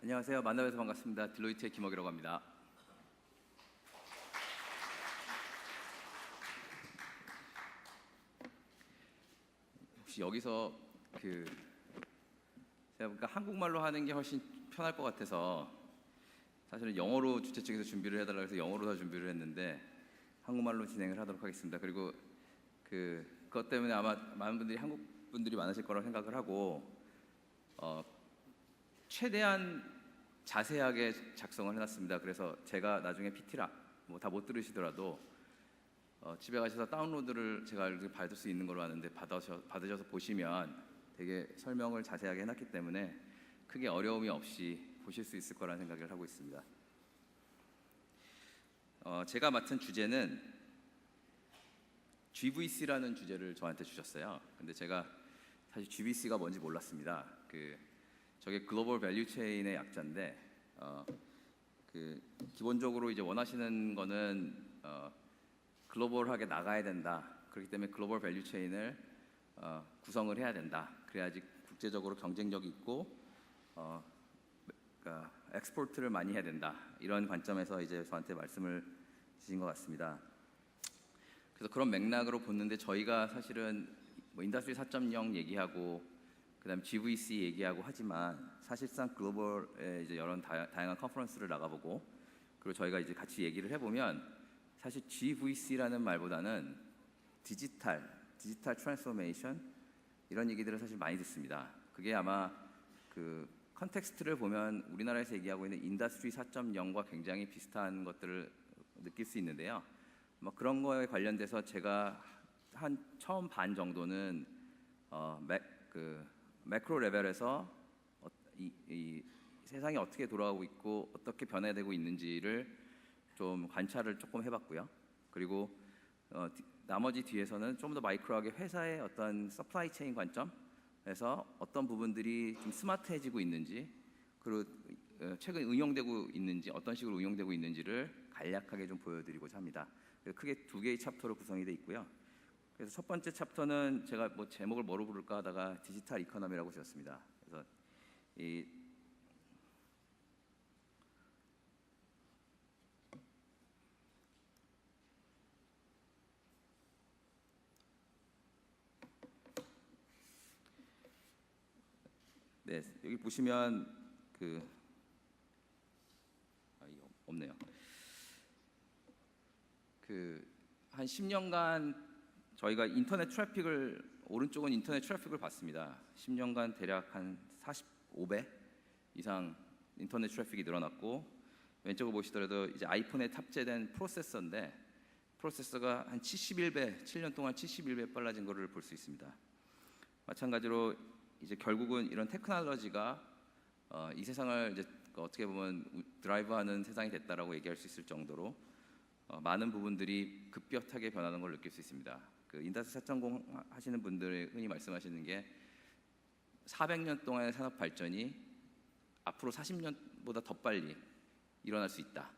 안녕하세요. 만나뵈서 반갑습니다. 딜로이트의 김학이라고 합니다. 혹시 여기서 제가 보니까 한국말로 하는 게 훨씬 편할 것 같아서 사실은 영어로 주최 측에서 준비를 해달라고 해서 영어로 다 준비를 했는데 한국말로 진행을 하도록 하겠습니다. 그리고 그것 때문에 아마 많은 분들이 한국 분들이 많으실 거라고 생각을 하고 최대한 자세하게 작성을 해놨습니다. 그래서 제가 나중에 PT라 뭐 다 못 들으시더라도 집에 가셔서 다운로드를 제가 이렇게 받을 수 있는 걸로 아는데 받으셔서 보시면 되게 설명을 자세하게 해놨기 때문에 크게 어려움이 없이 보실 수 있을 거라는 생각을 하고 있습니다. 제가 맡은 주제는 GVC라는 주제를 저한테 주셨어요. 근데 제가 사실 GVC가 뭔지 몰랐습니다. 저게 글로벌 밸류 체인의 약자인데 기본적으로 이제 원하시는 거는 글로벌하게 나가야 된다. 그렇기 때문에 글로벌 밸류 체인을 구성을 해야 된다. 그래야지 국제적으로 경쟁력이 있고 그러니까 엑스포트를 많이 해야 된다. 이런 관점에서 이제 저한테 말씀을 주신 것 같습니다. 그래서 그런 맥락으로 보는데 저희가 사실은 뭐 인더스트리 4.0 얘기하고 그다음 GVC 얘기하고 하지만 사실상 글로벌에 이제 여러 다양한 컨퍼런스를 나가보고 그리고 저희가 이제 같이 얘기를 해보면 사실 GVC라는 말보다는 디지털 트랜스포메이션 이런 얘기들을 사실 많이 듣습니다. 그게 아마 컨텍스트를 보면 우리나라에서 얘기하고 있는 인더스트리 4.0과 굉장히 비슷한 것들을 느낄 수 있는데요. 뭐 그런 거에 관련돼서 제가 한 처음 반 정도는 매크로 레벨에서 이 세상이 어떻게 돌아가고 있고 어떻게 변화되고 있는지를 좀 관찰을 조금 해봤고요. 그리고 나머지 뒤에서는 좀 더 마이크로하게 회사의 어떤 서플라이 체인 관점에서 어떤 부분들이 좀 스마트해지고 있는지 그리고 최근 응용되고 있는지 어떤 식으로 응용되고 있는지를 간략하게 좀 보여드리고자 합니다. 크게 두 개의 챕터로 구성이 되어 있고요. 그래서 첫 번째 챕터는 제가 뭐 제목을 뭐로 부를까 하다가 디지털 이코노미라고 지었습니다. 그래서 네, 여기 보시면 없네요. 한 10년간 저희가 인터넷 트래픽을 오른쪽은 인터넷 트래픽을 봤습니다. 10년간 대략 한 45배 이상 인터넷 트래픽이 늘어났고 왼쪽을 보시더라도 이제 아이폰에 탑재된 프로세서인데 프로세서가 한 71배, 7년 동안 71배 빨라진 것을 볼 수 있습니다. 마찬가지로 이제 결국은 이런 테크놀로지가 이 세상을 이제 어떻게 보면 드라이브하는 세상이 됐다라고 얘기할 수 있을 정도로 많은 부분들이 급격하게 변하는 걸 느낄 수 있습니다. 인더스트리 4.0 하시는 분들이 흔히 말씀하시는 게 400년 동안의 산업 발전이 앞으로 40년보다 더 빨리 일어날 수 있다.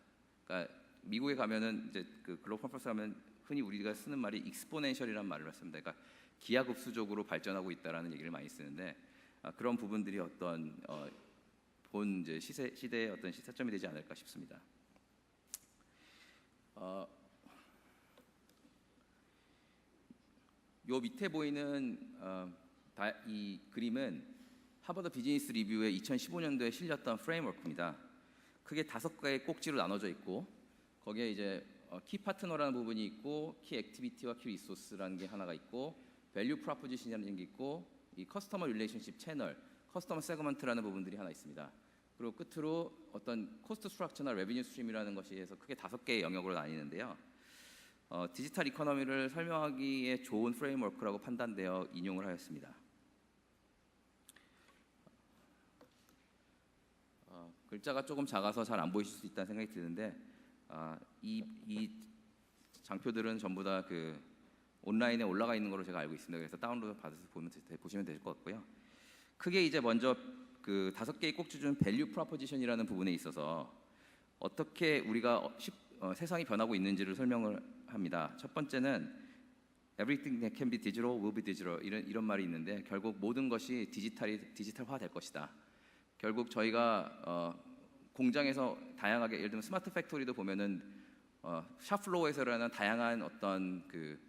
그러니까 미국에 가면은 이제 글로벌 컨퍼런스 가면 흔히 우리가 쓰는 말이 익스포넨셜이라는 말을 씁니다. 그러니까 기하급수적으로 발전하고 있다라는 얘기를 많이 쓰는데 그런 부분들이 어떤 본 이제 시대의 어떤 시사점이 되지 않을까 싶습니다. 요 밑에 보이는 이 그림은 하버드 비즈니스 리뷰의 2015년도에 실렸던 프레임워크입니다. 크게 5개의 꼭지로 나눠져 있고 거기에 이제 키 파트너라는 부분이 있고 키 액티비티와 키 리소스라는 게 하나가 있고 밸류 프로포지션이라는 게 있고 이 커스터머 릴레이션십 채널, 커스터머 세그먼트라는 부분들이 하나 있습니다. 그리고 끝으로 어떤 코스트 스트럭처나 레비뉴 스트림이라는 것이 해서 크게 5개의 영역으로 나뉘는데요. 디지털 이코노미를 설명하기에 좋은 프레임워크라고 판단되어 인용을 하였습니다. 글자가 조금 작아서 잘 안 보이실 수 있다는 생각이 드는데 이 장표들은 전부 다 온라인에 올라가 있는 걸로 제가 알고 있습니다. 그래서 다운로드 받아서 보시면 될 것 같고요. 크게 이제 먼저 5개의 꼭지 중 밸류 프로포지션이라는 부분에 있어서 어떻게 우리가 세상이 변하고 있는지를 설명을 합니다. 첫 번째는 everything that can be digital will be digital 이런 말이 있는데 결국 모든 것이 디지털화 될 것이다. 결국 저희가 공장에서 다양하게 예를 들면 스마트 팩토리도 보면은 샵플로어에서라는 다양한 어떤 그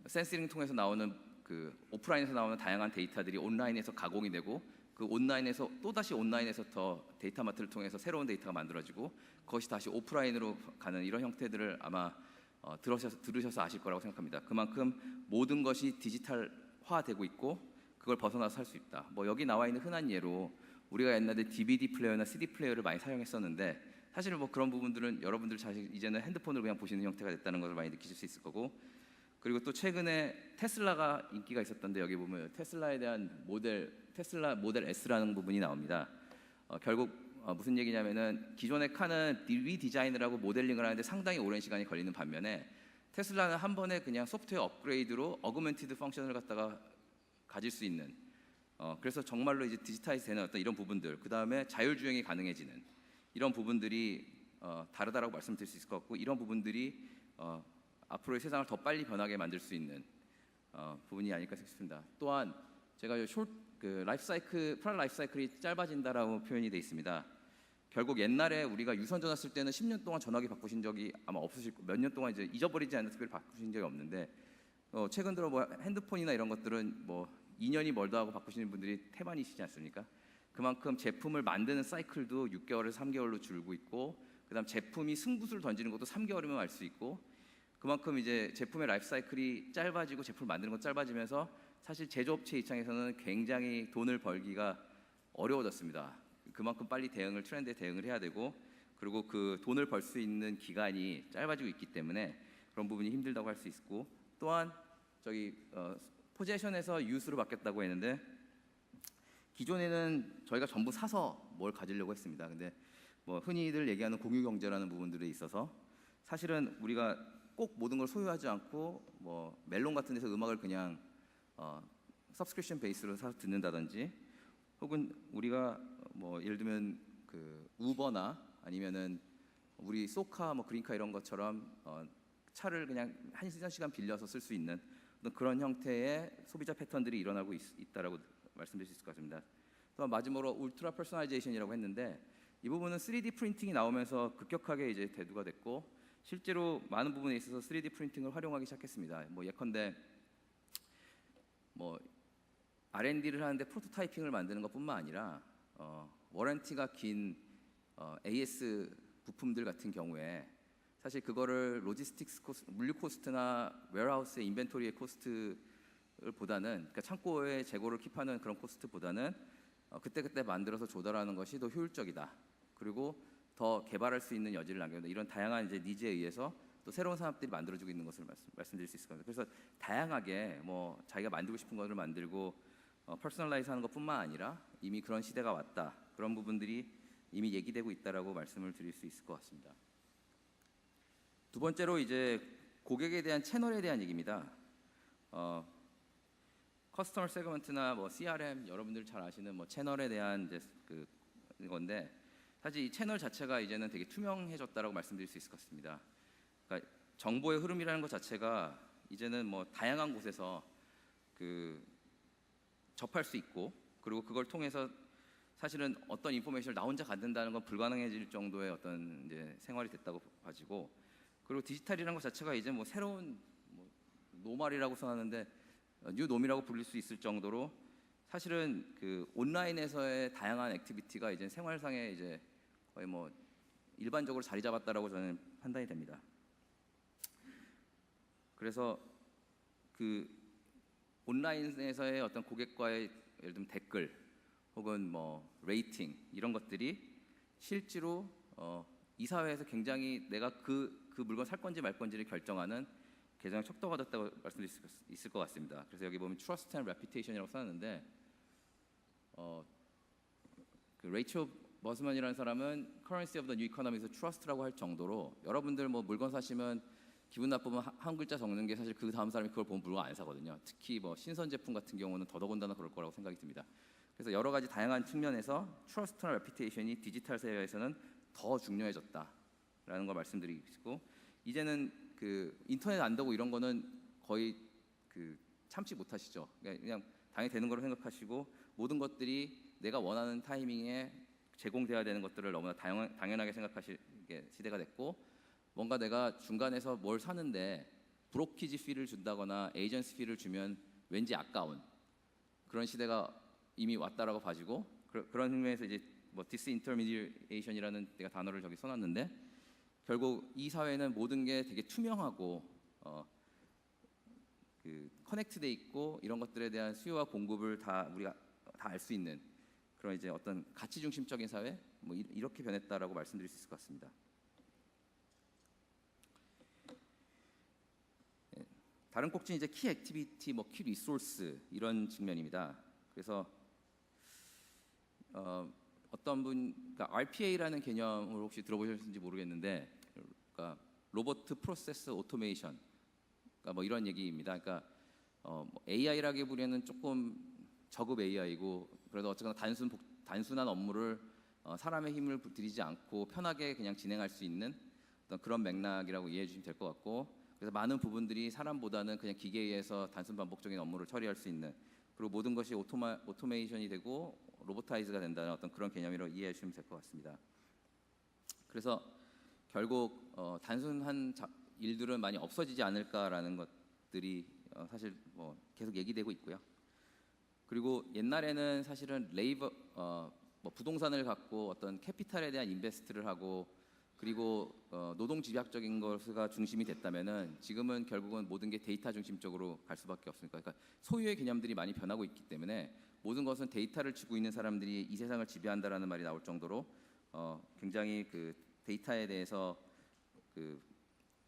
센서링 통해서 나오는 그 오프라인에서 나오는 다양한 데이터들이 온라인에서 가공이 되고 그 온라인에서 또다시 온라인에서 더 데이터 마트를 통해서 새로운 데이터가 만들어지고 그것이 다시 오프라인으로 가는 이런 형태들을 아마 들으셔서 아실 거라고 생각합니다. 그만큼 모든 것이 디지털화되고 있고 그걸 벗어나서 살 수 있다. 뭐 여기 나와 있는 흔한 예로 우리가 옛날에 DVD 플레이어나 CD 플레이어를 많이 사용했었는데 사실은 뭐 그런 부분들은 여러분들 사실 이제는 핸드폰으로 그냥 보시는 형태가 됐다는 것을 많이 느끼실 수 있을 거고 그리고 또 최근에 테슬라가 인기가 있었던데 여기 보면 테슬라에 대한 테슬라 모델 S라는 부분이 나옵니다. 결국 무슨 얘기냐면은 기존의 카는 리디자인을 하고 모델링을 하는데 상당히 오랜 시간이 걸리는 반면에 테슬라는 한 번에 그냥 소프트웨어 업그레이드로 어그멘티드 펑션을 갖다가 가질 수 있는 그래서 정말로 이제 디지타이즈 되는 어떤 이런 부분들 그 다음에 자율주행이 가능해지는 이런 부분들이 다르다라고 말씀드릴 수 있을 것 같고 이런 부분들이 앞으로의 세상을 더 빨리 변하게 만들 수 있는 부분이 아닐까 싶습니다. 또한 제가 프로덕트 라이프 사이클이 짧아진다라고 표현이 되어 있습니다. 결국 옛날에 우리가 유선 전화 쓸 때는 10년 동안 전화기 바꾸신 적이 아마 없으실 몇 년 동안 이제 잊어버리지 않는 특별히 바꾸신 적이 없는데 최근 들어 뭐 핸드폰이나 이런 것들은 뭐 2년이 멀다 하고 바꾸시는 분들이 태반이시지 않습니까? 그만큼 제품을 만드는 사이클도 6개월에서 3개월로 줄고 있고 그다음 제품이 승부수를 던지는 것도 3개월이면 알 수 있고 그만큼 이제 제품의 라이프 사이클이 짧아지고 제품을 만드는 것 짧아지면서 사실 제조업체 입장에서는 굉장히 돈을 벌기가 어려워졌습니다. 그만큼 빨리 트렌드에 대응을 해야 되고 그리고 그 돈을 벌 수 있는 기간이 짧아지고 있기 때문에 그런 부분이 힘들다고 할 수 있고 또한 포제션에서 유스로 바뀌었다고 했는데 기존에는 저희가 전부 사서 뭘 가지려고 했습니다. 근데 뭐 흔히들 얘기하는 공유 경제라는 부분들이 있어서 사실은 우리가 꼭 모든 걸 소유하지 않고 뭐 멜론 같은 데서 음악을 그냥 서브스크립션 베이스로 사서 듣는다든지 혹은 우리가 뭐 예를 들면 그 우버나 아니면은 우리 소카 뭐 그린카 이런 것처럼 차를 그냥 1시간 빌려서 쓸 수 있는 그런 형태의 소비자 패턴들이 일어나고 있다라고 말씀드릴 수 있을 것 같습니다. 또 마지막으로 울트라 퍼스널라이제이션이라고 했는데 이 부분은 3D 프린팅이 나오면서 급격하게 이제 대두가 됐고 실제로 많은 부분에 있어서 3D 프린팅을 활용하기 시작했습니다. 뭐 예컨대 뭐 R&D를 하는데 프로토타이핑을 만드는 것뿐만 아니라 워런티가 긴 AS 부품들 같은 경우에 사실 그거를 로지스틱스 코스트, 물류 코스트나 웨어하우스의 인벤토리의 코스트를 보다는 그러니까 창고에 재고를 킵하는 그런 코스트보다는 그때그때 만들어서 조달하는 것이 더 효율적이다. 그리고 더 개발할 수 있는 여지를 남겨놓는 이런 다양한 이제 니즈에 의해서 또 새로운 산업들이 만들어지고 있는 것을 말씀드릴 수 있을 겁니다. 그래서 다양하게 뭐 자기가 만들고 싶은 것을 만들고 퍼스널라이즈하는 것뿐만 아니라 이미 그런 시대가 왔다. 그런 부분들이 이미 얘기되고 있다라고 말씀을 드릴 수 있을 것 같습니다. 두 번째로 이제 고객에 대한 채널에 대한 얘기입니다. 커스터머 세그먼트나 뭐 CRM 여러분들 잘 아시는 뭐 채널에 대한 이제 건데 사실 이 채널 자체가 이제는 되게 투명해졌다라고 말씀드릴 수 있을 것 같습니다. 그러니까 정보의 흐름이라는 것 자체가 이제는 뭐 다양한 곳에서 접할 수 있고 그리고 그걸 통해서 사실은 어떤 인포메이션을 나 혼자 갖는다는 건 불가능해질 정도의 어떤 이제 생활이 됐다고 봐지고 그리고 디지털이라는 것 자체가 이제 뭐 새로운 뭐 노말이라고 써놨는데 뉴노미라고 부를 수 있을 정도로 사실은 그 온라인에서의 다양한 액티비티가 이제 생활상에 이제 거의 뭐 일반적으로 자리 잡았다라고 저는 판단이 됩니다. 그래서 그 온라인에서의 어떤 고객과의 예를 들면 댓글 혹은 뭐 레이팅 이런 것들이 실제로 이 사회에서 굉장히 내가 그 물건 살 건지 말 건지를 결정하는 굉장히 척도가 됐다고 말씀드릴 수 있을 것 같습니다. 그래서 여기 보면 Trust and Reputation이라고 써놨는데 그 레이첼 버스먼이라는 사람은 Currency of the New Economy에서 Trust라고 할 정도로 여러분들 뭐 물건 사시면 기분 나쁘면 한 글자 적는 게 사실 그 다음 사람이 그걸 보면 물건 안 사거든요. 특히 뭐 신선 제품 같은 경우는 더더군다나 그럴 거라고 생각이 듭니다. 그래서 여러 가지 다양한 측면에서 Trust나 Reputation이 디지털 세계에서는 더 중요해졌다라는 걸 말씀드리고 이제는 그 인터넷 안 되고 이런 거는 거의 그 참지 못하시죠. 그냥 당연히 되는 거로 생각하시고 모든 것들이 내가 원하는 타이밍에 제공돼야 되는 것들을 너무나 당연하게 생각하시게 시대가 됐고, 뭔가 내가 중간에서 뭘 사는데 브로키지 피를 준다거나 에이전시 피를 주면 왠지 아까운 그런 시대가 이미 왔다라고 봐지고, 그런 의미에서 이제 뭐 디스인터미디에이션이라는 내가 단어를 저기 써놨는데, 결국 이 사회는 모든 게 되게 투명하고 그 커넥트돼 있고 이런 것들에 대한 수요와 공급을 다 우리가 다 알 수 있는 그런 이제 어떤 가치 중심적인 사회, 뭐 이렇게 변했다라고 말씀드릴 수 있을 것 같습니다. 다른 꼭지는 이제 키 액티비티, 뭐 키 리소스 이런 측면입니다. 그래서 어떤 분, 그러니까 RPA라는 개념을 혹시 들어보셨는지 모르겠는데, 그러니까 로보트 프로세스 오토메이션, 그러니까 뭐 이런 얘기입니다. 그러니까 뭐 AI라기보다는 조금 저급 AI고, 그래도 어쨌거나 단순한 업무를 사람의 힘을 들이지 않고 편하게 그냥 진행할 수 있는 어떤 그런 맥락이라고 이해해 주시면 될 것 같고, 그래서 많은 부분들이 사람보다는 그냥 기계에 의해서 단순 반복적인 업무를 처리할 수 있는, 그리고 모든 것이 오토메이션이 되고 로보타이즈가 된다는 어떤 그런 개념으로 이해해 주시면 될 것 같습니다. 그래서 결국 단순한 일들은 많이 없어지지 않을까라는 것들이 사실 뭐 계속 얘기되고 있고요. 그리고 옛날에는 사실은 뭐 부동산을 갖고 어떤 캐피탈에 대한 인베스트를 하고, 그리고 노동 집약적인 것가 중심이 됐다면은, 지금은 결국은 모든 게 데이터 중심적으로 갈 수밖에 없으니까, 그러니까 소유의 개념들이 많이 변하고 있기 때문에 모든 것은 데이터를 쥐고 있는 사람들이 이 세상을 지배한다라는 말이 나올 정도로 굉장히 그 데이터에 대해서 그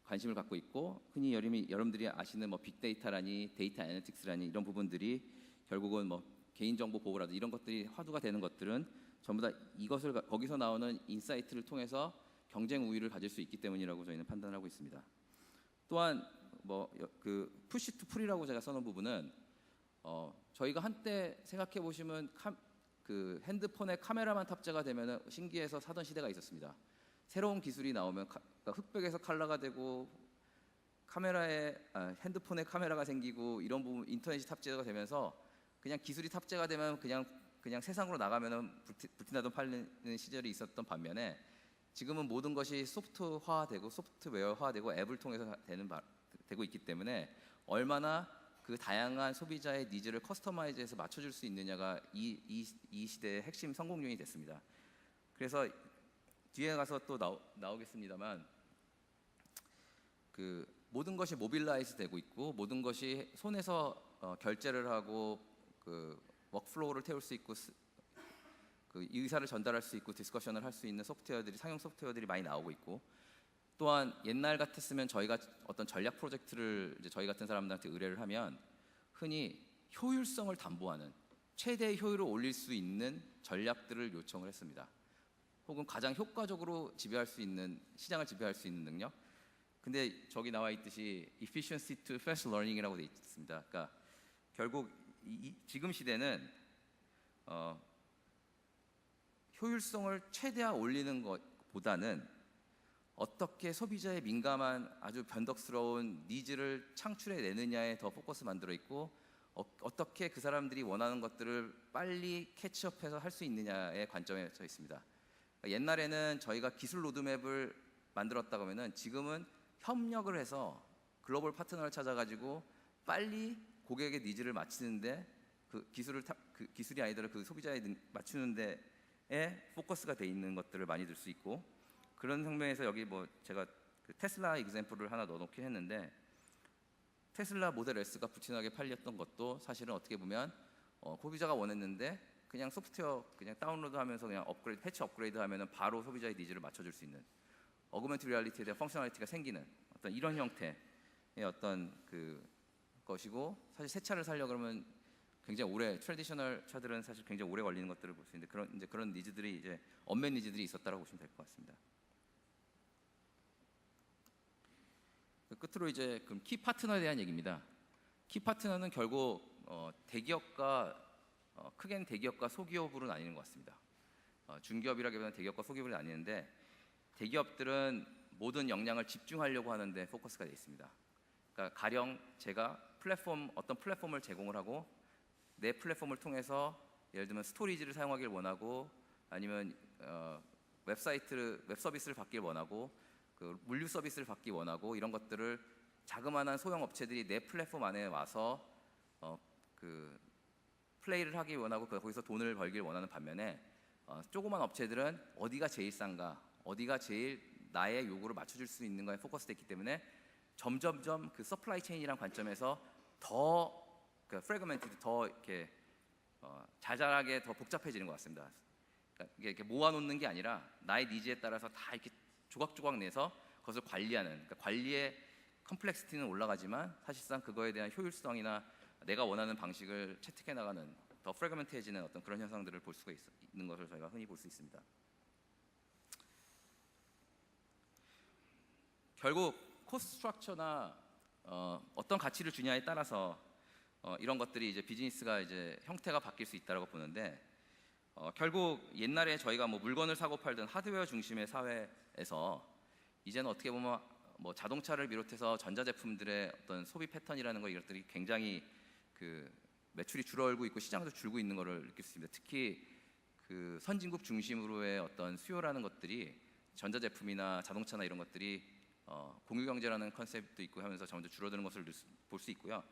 관심을 갖고 있고, 흔히 여러분들이 아시는 뭐 빅데이터라니 데이터 애널리틱스라니 이런 부분들이 결국은 뭐 개인정보 보호라든지 이런 것들이 화두가 되는 것들은 전부 다 이것을 거기서 나오는 인사이트를 통해서 경쟁 우위를 가질 수 있기 때문이라고 저희는 판단을 하고 있습니다. 또한 뭐 그 푸시 투 풀이라고 제가 써놓은 부분은 저희가 한때 생각해 보시면 그 핸드폰에 카메라만 탑재가 되면 신기해서 사던 시대가 있었습니다. 새로운 기술이 나오면 그러니까 흑백에서 컬러가 되고 핸드폰에 카메라가 생기고 이런 부분, 인터넷이 탑재가 되면서 그냥 기술이 탑재가 되면 그냥 세상으로 나가면은 불티나던 팔리는 시절이 있었던 반면에, 지금은 모든 것이 소프트화되고 소프트웨어화되고 앱을 통해서 되고 있기 때문에 얼마나 그 다양한 소비자의 니즈를 커스터마이즈해서 맞춰줄 수 있느냐가 이 시대의 핵심 성공 요인이 됐습니다. 그래서 뒤에 가서 또 나오겠습니다만, 그 모든 것이 모빌라이즈 되고 있고, 모든 것이 손에서 결제를 하고 그 워크플로우를 태울 수 있고, 그 의사를 전달할 수 있고 디스커션을 할 수 있는 상용 소프트웨어들이 많이 나오고 있고, 또한 옛날 같았으면 저희가 어떤 전략 프로젝트를 이제 저희 같은 사람들한테 의뢰를 하면 흔히 효율성을 담보하는 최대 효율을 올릴 수 있는 전략들을 요청을 했습니다. 혹은 가장 효과적으로 시장을 지배할 수 있는 능력. 근데 저기 나와 있듯이 efficiency to fast learning이라고 돼 있습니다. 그러니까 결국 지금 시대는 효율성을 최대화 올리는 것보다는 어떻게 소비자의 민감한 아주 변덕스러운 니즈를 창출해 내느냐에 더 포커스 만들어 있고, 어떻게 그 사람들이 원하는 것들을 빨리 캐치업해서 할 수 있느냐의 관점에 서 있습니다. 옛날에는 저희가 기술 로드맵을 만들었다고 하면은, 지금은 협력을 해서 글로벌 파트너를 찾아가지고 빨리 고객의 니즈를 맞추는데, 그 기술이 아니더라도 그 소비자에 맞추는 데에 포커스가 돼 있는 것들을 많이 들 수 있고, 그런 측면에서 여기 뭐 제가 그 테슬라 example을 하나 넣어놓긴 했는데, 테슬라 모델 S가 부진하게 팔렸던 것도 사실은 어떻게 보면 소비자가 원했는데 그냥 소프트웨어 그냥 다운로드하면서 그냥 패치 업그레이드하면은 바로 소비자의 니즈를 맞춰줄 수 있는 어그먼트 리얼리티에 대한 펑셔널리티가 생기는 어떤 이런 형태의 어떤 그 것이고, 사실 새 차를 살려 그러면 굉장히 오래, 트래디셔널 차들은 사실 굉장히 오래 걸리는 것들을 볼 수 있는데, 그런 니즈들이 이제 언맷 니즈들이 있었다라고 보시면 될 것 같습니다. 끝으로 이제 그럼 키 파트너에 대한 얘기입니다. 키 파트너는 결국 크게는 대기업과 소기업으로 나뉘는 것 같습니다. 중기업이라기보다는 대기업과 소기업으로 나뉘는데, 대기업들은 모든 역량을 집중하려고 하는데 포커스가 되어 있습니다. 그러니까 가령 제가 어떤 플랫폼을 제공을 하고 내 플랫폼을 통해서 예를 들면 스토리지를 사용하길 원하고 아니면 웹 서비스를 받길 원하고 그 물류 서비스를 받기 원하고 이런 것들을 자그마한 소형 업체들이 내 플랫폼 안에 와서 그 플레이를 하기 원하고 거기서 돈을 벌길 원하는 반면에 조그만 업체들은 어디가 제일 싼가, 어디가 제일 나의 요구를 맞춰줄 수 있는가에 포커스됐기 때문에 점점점 그 서플라이 체인이란 관점에서 더 그 프래그먼티드, 더 이렇게 자잘하게 더 복잡해지는 것 같습니다. 그러니까 이게 이렇게 모아놓는 게 아니라 나의 니즈에 따라서 다 이렇게 조각조각 내서 그것을 관리하는, 그러니까 관리의 컴플렉시티는 올라가지만 사실상 그거에 대한 효율성이나 내가 원하는 방식을 채택해 나가는 더 프래그먼트해지는 어떤 그런 현상들을 볼 수가 있는 것을 저희가 흔히 볼 수 있습니다. 결국 코스트 스트럭처나 어떤 가치를 주냐에 따라서 이런 것들이 이제 비즈니스가 이제 형태가 바뀔 수 있다고 보는데 결국 옛날에 저희가 뭐 물건을 사고 팔던 하드웨어 중심의 사회에서 이제는 어떻게 보면 뭐 자동차를 비롯해서 전자제품들의 어떤 소비 패턴이라는 거 이것들이 굉장히 그 매출이 줄어들고 있고 시장도 줄고 있는 것을 느낄 수 있습니다. 특히 그 선진국 중심으로의 어떤 수요라는 것들이 전자제품이나 자동차나 이런 것들이 공유경제라는 컨셉도 있고 하면서 점점 줄어드는 것을 볼 수 있고요.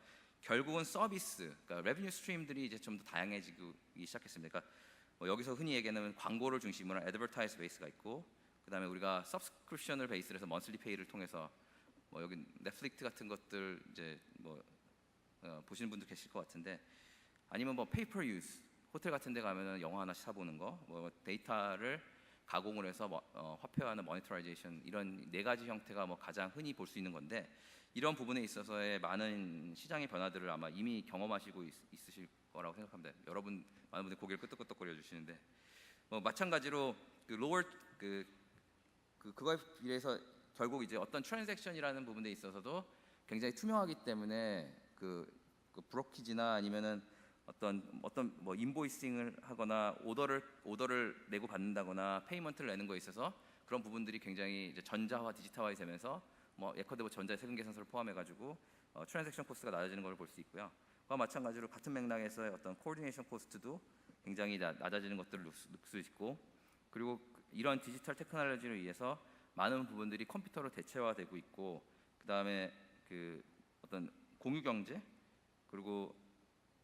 결국은 서비스, 그러니까 레비뉴 스트림들이 이제 좀 더 다양해지기 시작했습니다. 그러니까 뭐 여기서 흔히 얘기하는 광고를 중심으로 애드버타이즈 베이스가 있고, 그다음에 우리가 서브스크립션을 베이스로 해서 먼슬리 페이를 통해서 뭐 여기 넷플릭스 같은 것들 이제 뭐 보시는 분들 계실 것 같은데, 아니면 뭐 페이퍼 유스, 호텔 같은 데 가면은 영화 하나씩 사보는 거, 뭐 데이터를 가공을 해서 화폐화하는 모니터라이제이션, 이런 네 가지 형태가 뭐 가장 흔히 볼 수 있는 건데, 이런 부분에 있어서의 많은 시장의 변화들을 아마 이미 경험하시고 있으실 거라고 생각합니다. 여러분 많은 분들이 고개를 끄덕끄덕거려 주시는데, 마찬가지로 그 로월 그거에 비해서 결국 이제 어떤 트랜잭션이라는 부분에 있어서도 굉장히 투명하기 때문에 그 브로키지나 아니면은 어떤 뭐 인보이싱을 하거나 오더를 내고 받는다거나 페이먼트를 내는 거에 있어서 그런 부분들이 굉장히 이제 전자화 디지털화이 되면서 뭐 예컨대 뭐 전자 세금 계산서를 포함해 가지고 트랜잭션 코스트가 낮아지는 걸 볼 수 있고요. 그와 마찬가지로 같은 맥락에서의 어떤 코디네이션 코스트도 굉장히 낮아지는 것들을 볼 수 있고, 그리고 이런 디지털 테크놀로지로 의해서 많은 부분들이 컴퓨터로 대체화되고 있고, 그 다음에 그 어떤 공유 경제, 그리고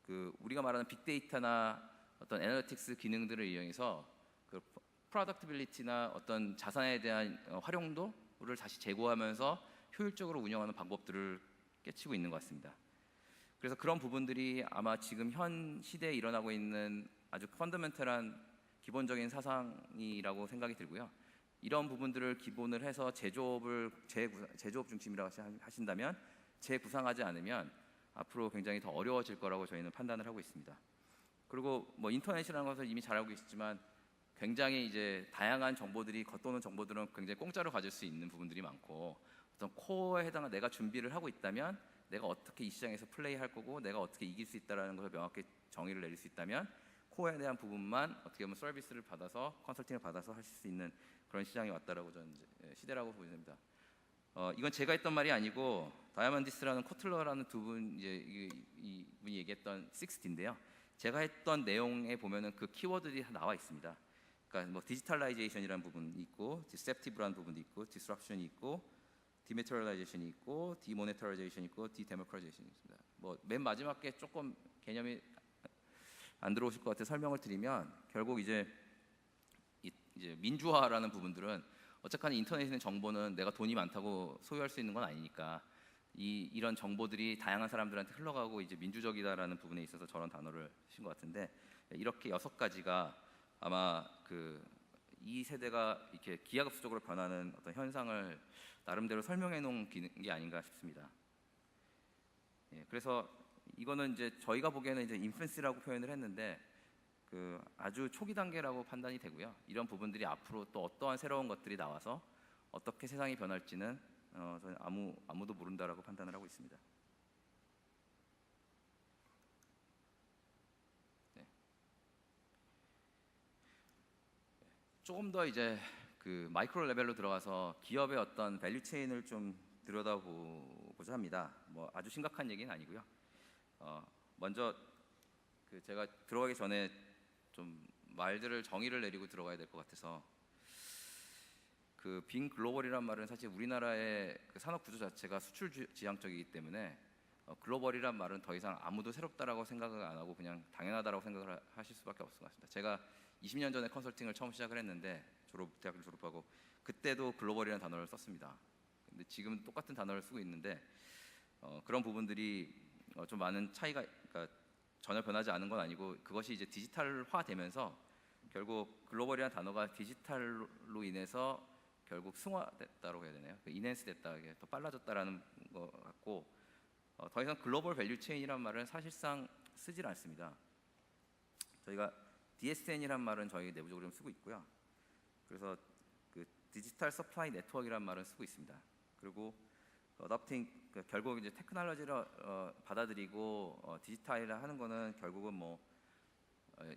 그 우리가 말하는 빅데이터나 어떤 애널리틱스 기능들을 이용해서 그 프로덕티빌리티나 어떤 자산에 대한 활용도를 다시 제고하면서 효율적으로 운영하는 방법들을 깨치고 있는 것 같습니다. 그래서 그런 부분들이 아마 지금 현 시대에 일어나고 있는 아주 펀더멘털한 기본적인 사상이라고 생각이 들고요. 이런 부분들을 기본을 해서 제조업 중심이라고 하신다면, 재구상하지 않으면 앞으로 굉장히 더 어려워질 거라고 저희는 판단을 하고 있습니다. 그리고 뭐 인터넷이라는 것을 이미 잘 알고 계시지만 굉장히 이제 다양한 정보들이, 겉도는 정보들은 굉장히 공짜로 가질 수 있는 부분들이 많고, 어떤 코어에 해당한 내가 준비를 하고 있다면 내가 어떻게 이 시장에서 플레이할 거고 내가 어떻게 이길 수 있다라는 것을 명확히 정의를 내릴 수 있다면 코어에 대한 부분만 어떻게 보면 서비스를 받아서 컨설팅을 받아서 하실 수 있는 그런 시장이 왔다라고 저는 시대라고 보입니다. 이건 제가 했던 말이 아니고 다이아몬디스라는 코틀러라는 두 분, 이제 이분이 얘기했던 60인데요. 제가 했던 내용에 보면은 그 키워드들이 다 나와 있습니다. 그러니까 뭐 디지털라이제이션이라는 부분이 있고, 디셉티브라는 부분도 있고, 디스럽션이 있고, 디메테리얼라이제이션이 있고, 디모네터라이제이션이 있고, 디데모크라이제이션이 있습니다. 뭐 맨 마지막에 조금 개념이 안 들어오실 것 같아 설명을 드리면, 결국 이제 민주화라는 부분들은 어쨌든 인터넷에 있는 정보는 내가 돈이 많다고 소유할 수 있는 건 아니니까 이런 정보들이 다양한 사람들한테 흘러가고 이제 민주적이다라는 부분에 있어서 저런 단어를 쓰신 것 같은데, 이렇게 6가지가 아마 이 세대가 이렇게 기하급수적으로 변하는 어떤 현상을 나름대로 설명해 놓은 게 아닌가 싶습니다. 그래서 이거는 이제 저희가 보기에는 이제 인펜스라고 표현을 했는데 아주 초기 단계라고 판단이 되고요. 이런 부분들이 앞으로 또 어떠한 새로운 것들이 나와서 어떻게 세상이 변할지는 저는 아무도 모른다라고 판단을 하고 있습니다. 네. 조금 더 이제 마이크로 레벨로 들어가서 기업의 어떤 밸류 체인을 좀 들여다보고자 합니다. 뭐 아주 심각한 얘기는 아니고요. 먼저 제가 들어가기 전에 좀 말들을 정의를 내리고 들어가야 될 것 같아서 그 빈 글로벌이란 말은 사실 우리나라의 그 산업 구조 자체가 수출 지향적이기 때문에 글로벌이란 말은 더 이상 아무도 새롭다라고 생각을 안 하고 그냥 당연하다라고 생각을 하실 수밖에 없을 것 같습니다. 제가 20년 전에 컨설팅을 처음 시작을 했는데 대학을 졸업하고 그때도 글로벌이라는 단어를 썼습니다. 근데 지금 똑같은 단어를 쓰고 있는데 그런 부분들이 좀 많은 차이가 그러니까 전혀 변하지 않은 건 아니고 그것이 이제 디지털화되면서 결국 글로벌이라는 단어가 디지털로 인해서 결국 승화됐다고 해야 되나요? 인핸스 됐다, 이게 더 빨라졌다라는 것 같고 더 이상 글로벌 밸류 체인이란 말은 사실상 쓰질 않습니다. 저희가 DSN이란 말은 저희 내부적으로 좀 쓰고 있고요. 그래서 그 디지털 서플라이 네트워크이란 말은 쓰고 있습니다. 그리고 어답팅 결국 이제 테크놀로지를 받아들이고 디지털화 하는 거는 결국은 뭐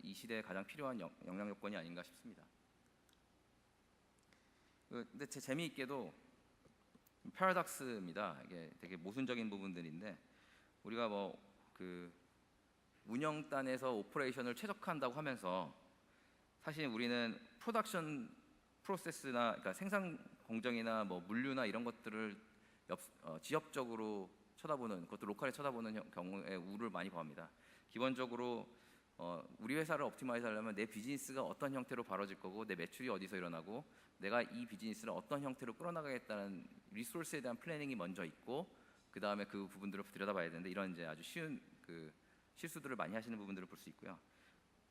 이 시대에 가장 필요한 역량 요건이 아닌가 싶습니다. 근데 제 재미있게도 패러독스입니다. 이게 되게 모순적인 부분들인데 우리가 뭐 그 운영단에서 오퍼레이션을 최적화한다고 하면서 사실 우리는 프로덕션 프로세스나 그러니까 생산 공정이나 뭐 물류나 이런 것들을 지역적으로 쳐다보는 그것도 로컬에 쳐다보는 경우에 우를 많이 범합니다. 기본적으로 우리 회사를 옵티마이즈 하려면 내 비즈니스가 어떤 형태로 벌어질 거고 내 매출이 어디서 일어나고 내가 이 비즈니스를 어떤 형태로 끌어나가겠다는 리소스에 대한 플래닝이 먼저 있고 그 다음에 그 부분들을 들여다봐야 되는데 이런 이제 아주 쉬운 그 실수들을 많이 하시는 부분들을 볼 수 있고요.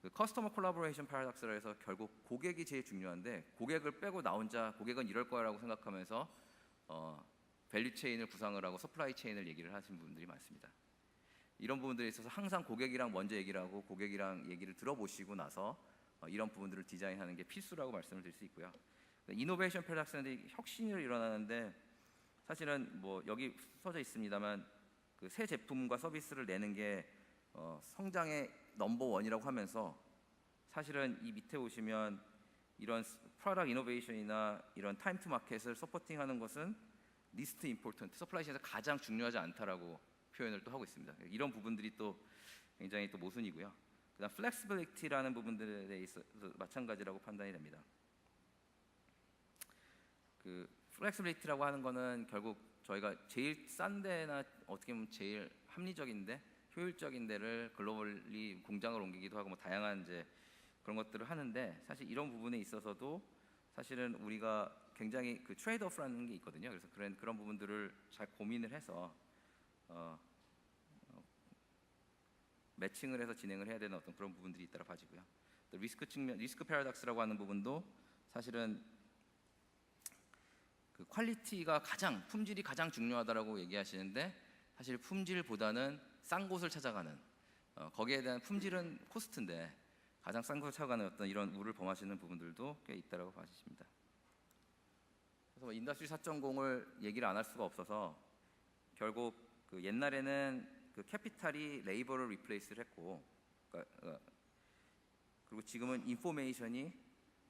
그 커스터머 콜라보레이션 패러독스라 해서 결국 고객이 제일 중요한데 고객을 빼고 나 혼자 고객은 이럴 거라고 생각하면서 밸류 체인을 구상을 하고 서플라이 체인을 얘기를 하시는 분들이 많습니다. 이런 부분들에 있어서 항상 고객이랑 먼저 얘기를 하고 고객이랑 얘기를 들어보시고 나서 이런 부분들을 디자인하는 게 필수라고 말씀을 드릴 수 있고요. 이노베이션 패러독스는 혁신이 일어나는데 사실은 뭐 여기 써져 있습니다만 그 새 제품과 서비스를 내는 게 성장의 넘버 원이라고 하면서 사실은 이 밑에 보시면 이런 프로덕트 이노베이션이나 이런 타임 투 마켓을 서포팅하는 것은 리스트 임포턴트 서플라이에서 가장 중요하지 않다라고 표현을 또 하고 있습니다. 이런 부분들이 또 굉장히 또 모순이고요. 그다음 플렉시빌리티라는 부분들에 있어서 마찬가지라고 판단이 됩니다. 그 플렉시빌리티라고 하는 거는 결국 저희가 제일 싼 데나 어떻게 보면 제일 합리적인데 효율적인 데를 글로벌리 공장을 옮기기도 하고 뭐 다양한 이제 그런 것들을 하는데 사실 이런 부분에 있어서도 사실은 우리가 굉장히 그 트레이드오프라는 게 있거든요. 그래서 그런 부분들을 잘 고민을 해서 매칭을 해서 진행을 해야 되는 어떤 그런 부분들이 있다고 봐지고요. 또 리스크 측면, 리스크 패러독스라고 하는 부분도 사실은 그 퀄리티가 품질이 가장 중요하다라고 얘기하시는데 사실 품질보다는 싼 곳을 찾아가는 거기에 대한 품질은 코스트인데 가장 싼 곳을 찾아가는 어떤 이런 우를 범하시는 부분들도 꽤 있다라고 봐주십니다. 그래서 인더스트리 4.0을 얘기를 안 할 수가 없어서 결국 그 옛날에는 그 캐피탈이 레이버를 리플레이스를 했고 그리고 지금은 인포메이션이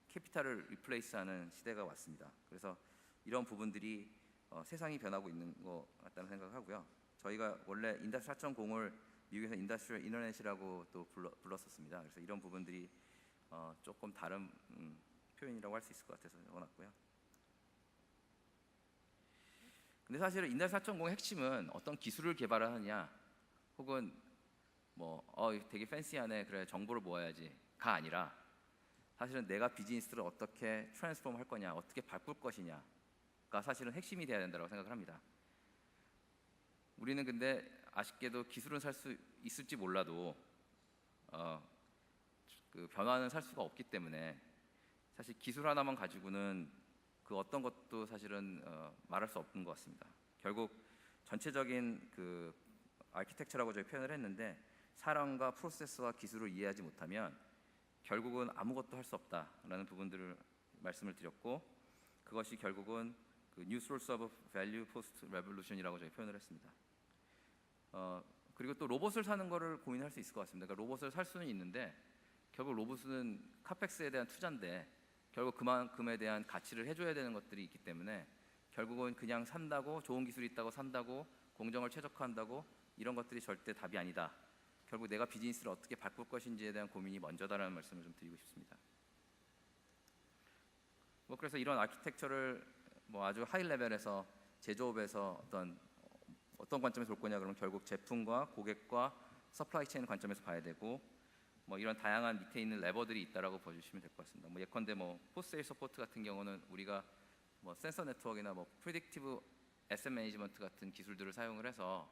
캐피탈을 리플레이스하는 시대가 왔습니다. 그래서 이런 부분들이 세상이 변하고 있는 것 같다는 생각을 하고요. 저희가 원래 인더스트리 4.0을 미국에서 인더스트리얼 인터넷이라고 또 불렀었습니다. 그래서 이런 부분들이 조금 다른 표현이라고 할 수 있을 것 같아서 적어놨고요. 근데 사실은 인더스트리 4.0의 핵심은 어떤 기술을 개발하느냐 혹은 뭐 되게 팬시하네 그래 정보를 모아야지가 아니라 사실은 내가 비즈니스를 어떻게 트랜스폼 할 거냐 어떻게 바꿀 것이냐가 사실은 핵심이 돼야 된다고 생각을 합니다. 우리는 근데 아쉽게도 기술은 살 수 있을지 몰라도 그 변화는 살 수가 없기 때문에 사실 기술 하나만 가지고는 그 어떤 것도 사실은 말할 수 없는 것 같습니다. 결국 전체적인 그 아키텍처라고 저희 표현을 했는데 사람과 프로세스와 기술을 이해하지 못하면 결국은 아무것도 할 수 없다라는 부분들을 말씀을 드렸고 그것이 결국은 그 New Source of Value Post Revolution이라고 저희 표현을 했습니다. 그리고 또 로봇을 사는 거를 고민할 수 있을 것 같습니다. 그러니까 로봇을 살 수는 있는데 결국 로봇은 카펙스에 대한 투자인데 결국 그만큼에 대한 가치를 해줘야 되는 것들이 있기 때문에 결국은 그냥 산다고 좋은 기술이 있다고 산다고 공정을 최적화한다고 이런 것들이 절대 답이 아니다 결국 내가 비즈니스를 어떻게 바꿀 것인지에 대한 고민이 먼저다라는 말씀을 좀 드리고 싶습니다. 그래서 이런 아키텍처를 아주 하이 레벨에서 제조업에서 어떤 관점에서 볼 거냐 그러면 결국 제품과 고객과 서플라이 체인 관점에서 봐야 되고 이런 다양한 밑에 있는 레버들이 있다라고 봐주시면 될 것 같습니다. 예컨대 포스트 세일 서포트 같은 경우는 우리가 센서 네트워크나 프리딕티브 애셋 매니지먼트 같은 기술들을 사용을 해서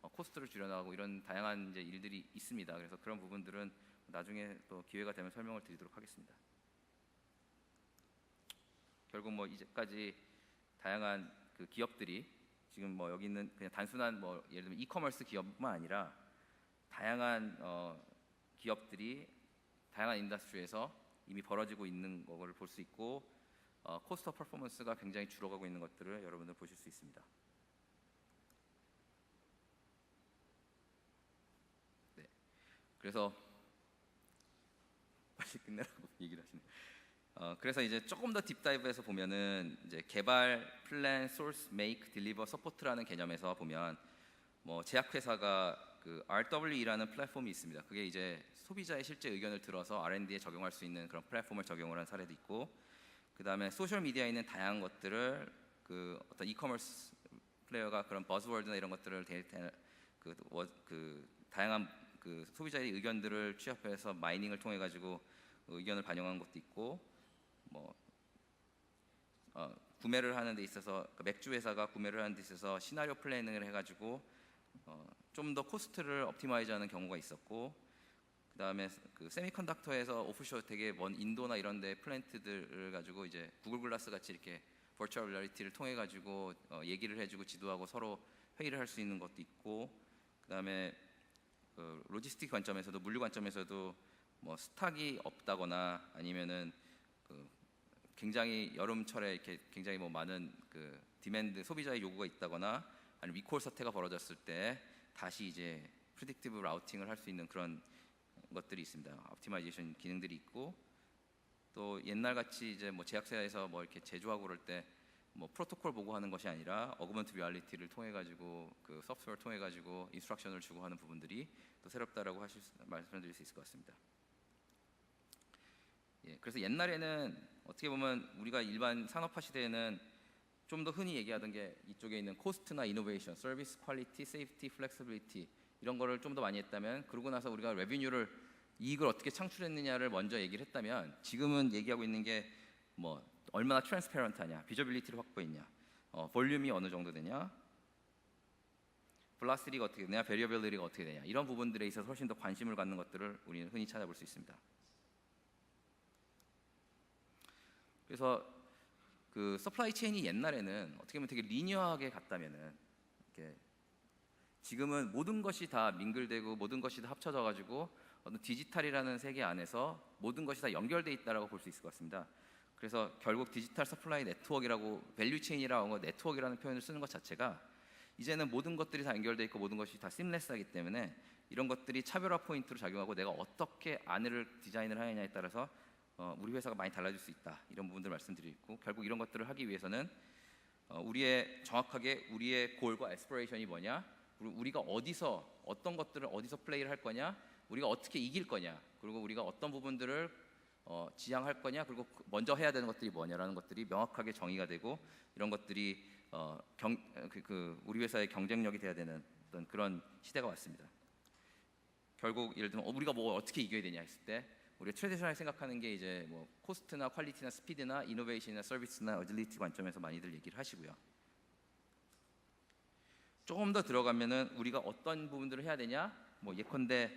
코스트를 줄여나가고 이런 다양한 이제 일들이 있습니다. 그래서 그런 부분들은 나중에 또 기회가 되면 설명을 드리도록 하겠습니다. 결국 이제까지 다양한 그 기업들이 지금 여기 있는 그냥 단순한 예를 들면 이커머스 기업뿐만 아니라 다양한 기업들이 다양한 인더스트리에서 이미 벌어지고 있는 거를 볼 수 있고 코스트 퍼포먼스가 굉장히 줄어가고 있는 것들을 여러분들 보실 수 있습니다. 네, 그래서 빨리 끝내라고 얘기를 하시네요. 그래서 이제 조금 더 딥다이브해서 보면은 이제 개발, 플랜, 소스, 메이크, 딜리버, 서포트라는 개념에서 보면 제약회사가 그 RWE라는 플랫폼이 있습니다. 그게 이제 소비자의 실제 의견을 들어서 R&D에 적용할 수 있는 그런 플랫폼을 적용을 한 사례도 있고, 그 다음에 소셜 미디어에 있는 다양한 것들을 그 어떤 이커머스 플레이어가 그런 버즈워드나 이런 것들을 다양한 그 소비자의 의견들을 취합해서 마이닝을 통해 가지고 의견을 반영한 것도 있고, 구매를 하는 데 있어서 맥주 회사가 구매를 하는 데 있어서 시나리오 플래닝을 해가지고 좀 더 코스트를 optimize하는 경우가 있었고, 그 다음에 그 세미컨덕터에서 오프쇼 되게 먼 인도나 이런데 플랜트들을 가지고 이제 구글 글라스 같이 이렇게 버추얼 리얼리티를 통해 가지고 얘기를 해주고 지도하고 서로 회의를 할 수 있는 것도 있고, 그 다음에 로지스틱 관점에서도 물류 관점에서도 스탁이 없다거나 아니면은 굉장히 여름철에 이렇게 굉장히 많은 그 디맨드 소비자의 요구가 있다거나 아니면 리콜 사태가 벌어졌을 때 다시 이제 프리딕티브 라우팅을 할 수 있는 그런 것들이 있습니다. 옵티마이제이션 기능들이 있고, 또 옛날 같이 이제 제약사에서 이렇게 제조하고 그럴 때 프로토콜 보고 하는 것이 아니라 어그먼트 리얼리티를 통해 가지고 그 소프트웨어를 통해 가지고 인스트럭션을 주고 하는 부분들이 또 새롭다라고 말씀드릴 수 있을 것 같습니다. 예, 그래서 옛날에는 어떻게 보면 우리가 일반 산업화 시대에는 좀 더 흔히 얘기하던 게 이쪽에 있는 코스트나 이노베이션, 서비스 퀄리티, 세이프티, 플렉시빌리티 이런 거를 좀 더 많이 했다면, 그러고 나서 우리가 레비뉴를 이익을 어떻게 창출했느냐를 먼저 얘기를 했다면, 지금은 얘기하고 있는 게 얼마나 트랜스페런트하냐, 비저빌리티를 확보했냐, 볼륨이 어느 정도 되냐, velocity가 어떻게 되냐, 베리어빌리티가 어떻게 되냐, 이런 부분들에 있어서 훨씬 더 관심을 갖는 것들을 우리는 흔히 찾아볼 수 있습니다. 그래서 그 서플라이 체인이 옛날에는 어떻게 보면 되게 리니어하게 갔다면은, 이렇게 지금은 모든 것이 다 민글되고 모든 것이 다 합쳐져 가지고 어떤 디지털이라는 세계 안에서 모든 것이 다 연결돼 있다라고 볼 수 있을 것 같습니다. 그래서 결국 디지털 서플라이 네트워크라고, 밸류 체인이라고 네트워크라는 표현을 쓰는 것 자체가 이제는 모든 것들이 다 연결돼 있고 모든 것이 다 심레스하기 때문에 이런 것들이 차별화 포인트로 작용하고 내가 어떻게 안을 디자인을 하느냐에 따라서 우리 회사가 많이 달라질 수 있다, 이런 부분들 말씀드리고, 결국 이런 것들을 하기 위해서는 정확하게 우리의 골과 에스피레이션이 뭐냐, 그리고 우리가 어떤 것들을 어디서 플레이를 할 거냐, 우리가 어떻게 이길 거냐, 그리고 우리가 어떤 부분들을 지향할 거냐, 그리고 먼저 해야 되는 것들이 뭐냐라는 것들이 명확하게 정의가 되고, 이런 것들이 우리 회사의 경쟁력이 돼야 되는 어떤 그런 시대가 왔습니다. 결국 예를 들면 우리가 어떻게 이겨야 되냐 했을 때, 우리가 트레디셔널하게 생각하는 게 이제 코스트나 퀄리티나 스피드나 이노베이션이나 서비스나 어질리티 관점에서 많이들 얘기를 하시고요. 조금 더 들어가면은 우리가 어떤 부분들을 해야 되냐, 예컨대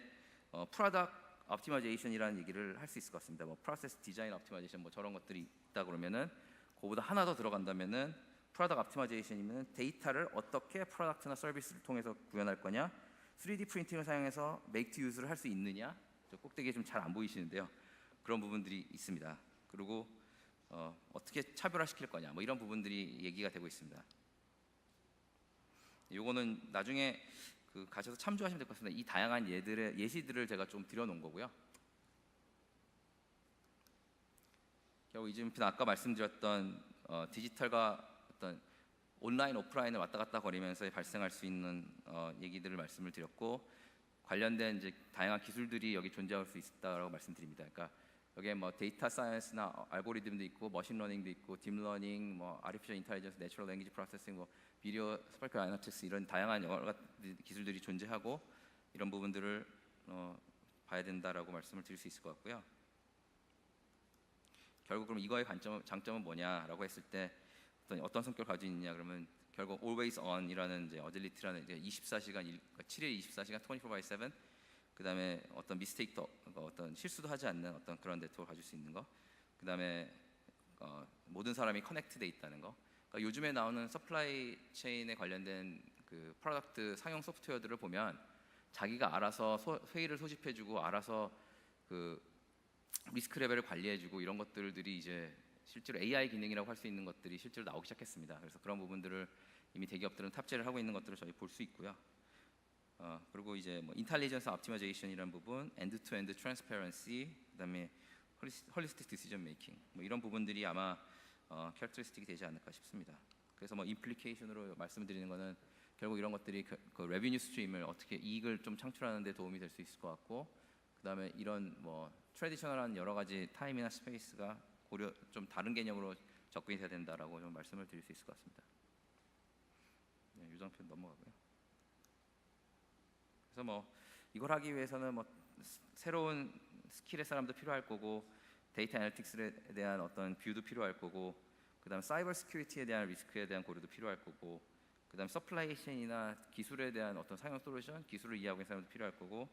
프로덕트 옵티마이제이션이라는 얘기를 할 수 있을 것 같습니다. 프로세스 디자인 옵티마이제이션 저런 것들이 있다 그러면은, 그거보다 하나 더 들어간다면은 프로덕트 옵티마이제이션이면 데이터를 어떻게 프로덕트나 서비스를 통해서 구현할 거냐, 3D 프린팅을 사용해서 메이크 투 유즈를 할 수 있느냐, 저 꼭대기에 좀 잘 안 보이시는데요. 그런 부분들이 있습니다. 그리고 어떻게 차별화시킬 거냐, 이런 부분들이 얘기가 되고 있습니다. 요거는 나중에 가셔서 참조하시면 될 것 같습니다. 이 다양한 예시들을 제가 좀 드려놓은 거고요. 결국 이제부터 아까 말씀드렸던 디지털과 어떤 온라인 오프라인을 왔다 갔다 거리면서 발생할 수 있는 얘기들을 말씀을 드렸고, 관련된 이제 다양한 기술들이 여기 존재할 수 있다라고 말씀드립니다. 그러니까 여기에 뭐 데이터 사이언스나 알고리즘도 있고 머신러닝도 있고 딥러닝, 뭐 아티피셜 인텔리전스, 내추럴 랭귀지 프로세싱, 뭐 비디오 스파크 애널리틱스 이런 다양한 여러 가지 기술들이 존재하고 이런 부분들을 봐야 된다라고 말씀을 드릴 수 있을 것 같고요. 결국 그럼 이거의 장점은 뭐냐라고 했을 때 어떤 성격을 가지고 있느냐 그러면 결국 always on이라는 이제 어질리티라는 이제 24시간 7일 24시간 24/7 그다음에 어떤 미스테이크도 어떤 실수도 하지 않는 어떤 그런 네트워크를 가질 수 있는 거. 그다음에 모든 사람이 커넥트돼 있다는 거. 그러니까 요즘에 나오는 서플라이 체인에 관련된 그 프로덕트 상용 소프트웨어들을 보면 자기가 알아서 회의를 소집해주고 알아서 그 리스크 레벨을 관리해주고 이런 것들이 이제 실제로 AI 기능이라고 할 수 있는 것들이 실제로 나오기 시작했습니다. 그래서 그런 부분들을 이미 대기업들은 탑재를 하고 있는 것들을 저희 볼 수 있고요. 그리고 이제 뭐 인텔리전스 옵티마이제이션이라는 부분, 엔드-투-엔드 트랜스퍼런시, 그다음에 홀리스틱 디시전 메이킹, 뭐 이런 부분들이 아마 캐릭터리스틱이 되지 않을까 싶습니다. 그래서 뭐 임플리케이션으로 말씀드리는 거는 결국 이런 것들이 그 레비뉴 스트림을 어떻게 이익을 좀 창출하는 데 도움이 될 수 있을 것 같고, 그다음에 이런 뭐 트래디셔널한 여러 가지 타임이나 스페이스가 고려 좀 다른 개념으로 접근이 돼야 된다라고 좀 말씀을 드릴 수 있을 것 같습니다. 네, 유정편 넘어가고요. 그래서 뭐 이걸 하기 위해서는 뭐 새로운 스킬의 사람도 필요할 거고, 데이터 애널리틱스에 대한 어떤 뷰도 필요할 거고, 그다음 사이버 시큐리티에 대한 리스크에 대한 고려도 필요할 거고, 그다음 서플라이 체인이나 기술에 대한 어떤 상용 솔루션, 기술을 이해하고 있는 사람도 필요할 거고,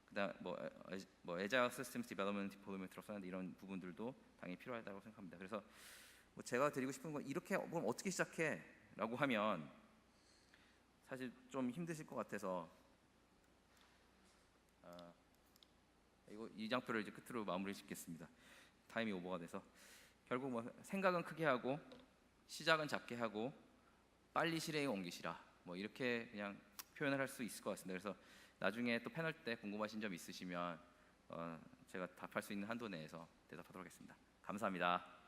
그다음 뭐 애자일 시스템 디벨롭먼트 디플로이먼트라고 쓰는데 이런 부분들도 당연히 필요하다고 생각합니다. 그래서 뭐 제가 드리고 싶은 건 이렇게 그럼 어떻게 시작해?라고 하면 사실 좀 힘드실 것 같아서 이 장표를 이제 끝으로 마무리 짓겠습니다. 타임이 오버가 돼서 결국 뭐 생각은 크게 하고 시작은 작게 하고 빨리 실행에 옮기시라 뭐 이렇게 그냥 표현을 할 수 있을 것 같습니다. 그래서 나중에 또 패널 때 궁금하신 점 있으시면 제가 답할 수 있는 한도 내에서 대답하도록 하겠습니다. 감사합니다.